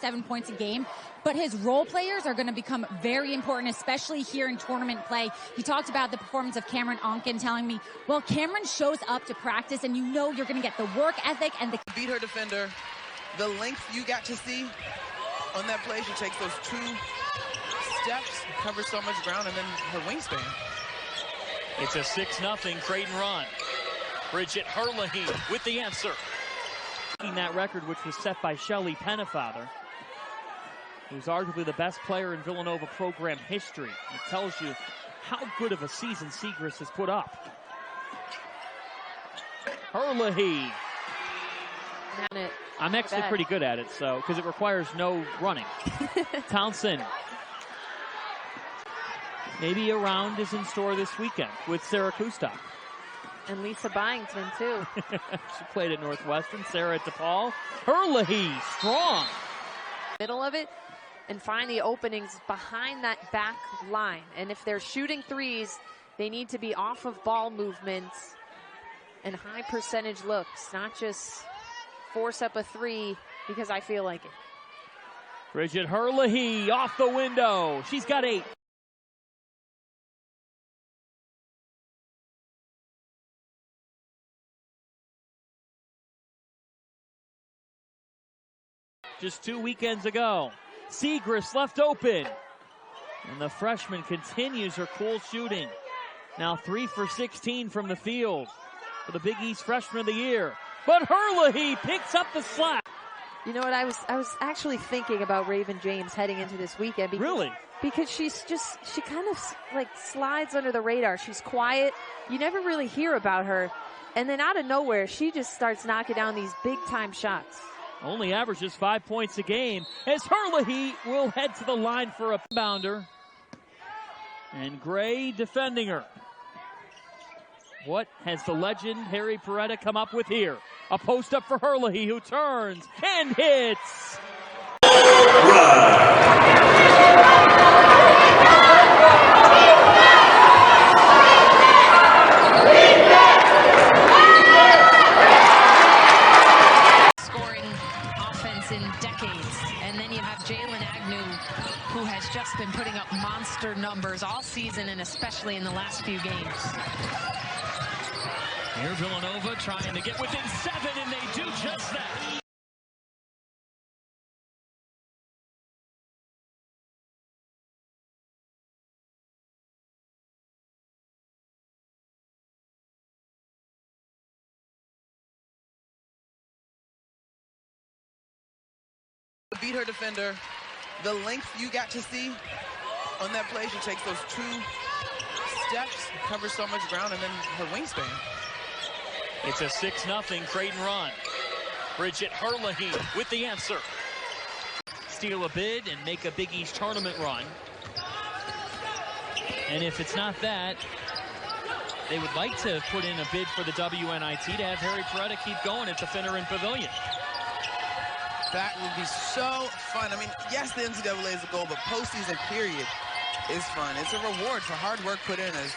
7 points a game. But his role players are going to become very important, especially here in tournament play. He talked about the performance of Cameron Onken, telling me, well, Cameron shows up to practice, and you know you're going to get the work ethic and the... Beat her defender. The length you got to see on that play, she takes those 2 steps, covers so much ground, and then her wingspan. It's a 6-0 Creighton run. Bridget Herlihy with the answer. That record, which was set by Shelley Pennefather, who's arguably the best player in Villanova program history. It tells you how good of a season Siegrist has put up. Herlihy. I'm actually pretty good at it, so because it requires no running. Townsend. Maybe a round is in store this weekend with Sarah Kustok. And Lisa Byington, too. She played at Northwestern. Sarah at DePaul. Herlihy, strong. Middle of it, and find the openings behind that back line. And if they're shooting threes, they need to be off of ball movements and high percentage looks, not just force up a 3 because I feel like it. Bridget Herlihy off the window. She's got 8. Just 2 weekends ago. Siegrist left open. And the freshman continues her cool shooting. Now 3 for 16 from the field for the Big East Freshman of the Year. But Herlihy picks up the slack. You know what, I was actually thinking about Raven James heading into this weekend. Really? Because she kind of like slides under the radar. She's quiet. You never really hear about her. And then out of nowhere, she just starts knocking down these big time shots. Only averages 5 points a game as Herlihy will head to the line for a bounder. And Gray defending her. What has the legend Harry Peretta come up with here? A post up for Herlihy, who turns and hits. In decades. And then you have Jalen Agnew, who has just been putting up monster numbers all season and especially in the last few games. Here Villanova trying to get within 7, and they do just that. Beat her defender. The length you got to see on that play, she takes those 2 steps, covers so much ground, and then her wingspan. It's a 6-0 Creighton run. Bridget Herlihy with the answer. Steal a bid and make a Big East tournament run. And if it's not that, they would like to put in a bid for the WNIT to have Harry Peretta keep going at the Finneran Pavilion. That would be so fun. I mean, yes, the NCAA is a goal, but postseason period is fun. It's a reward for hard work put in. As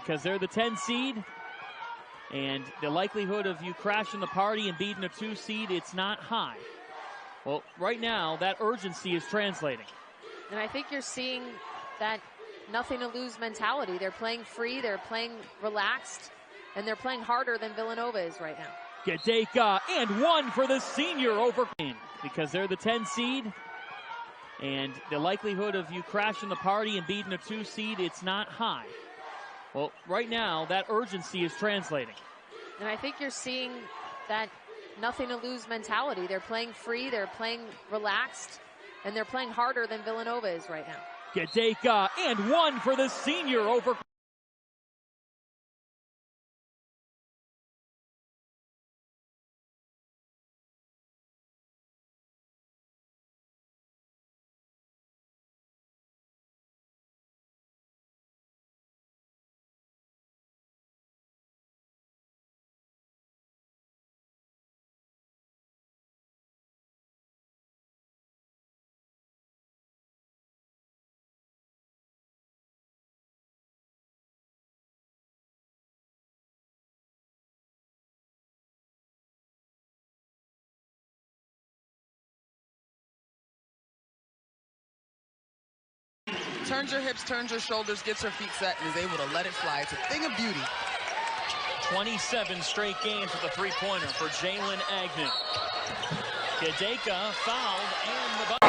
because they're the 10 seed. And the likelihood of you crashing the party and beating a 2 seed, it's not high. Well, right now, that urgency is translating. And I think you're seeing that nothing to lose mentality. They're playing free, they're playing relaxed, and they're playing harder than Villanova is right now. Gedeka, and one for the senior over because they're the 10 seed. And the likelihood of you crashing the party and beating a 2 seed, it's not high. Well, right now, that urgency is translating. And I think you're seeing that nothing to lose mentality. They're playing free, they're playing relaxed, and they're playing harder than Villanova is right now. Gedeka, and one for the senior over. Turns her hips, turns her shoulders, gets her feet set, and is able to let it fly. It's a thing of beauty. 27 straight games with a three-pointer for Jalen Agnew. Gedeka fouled and the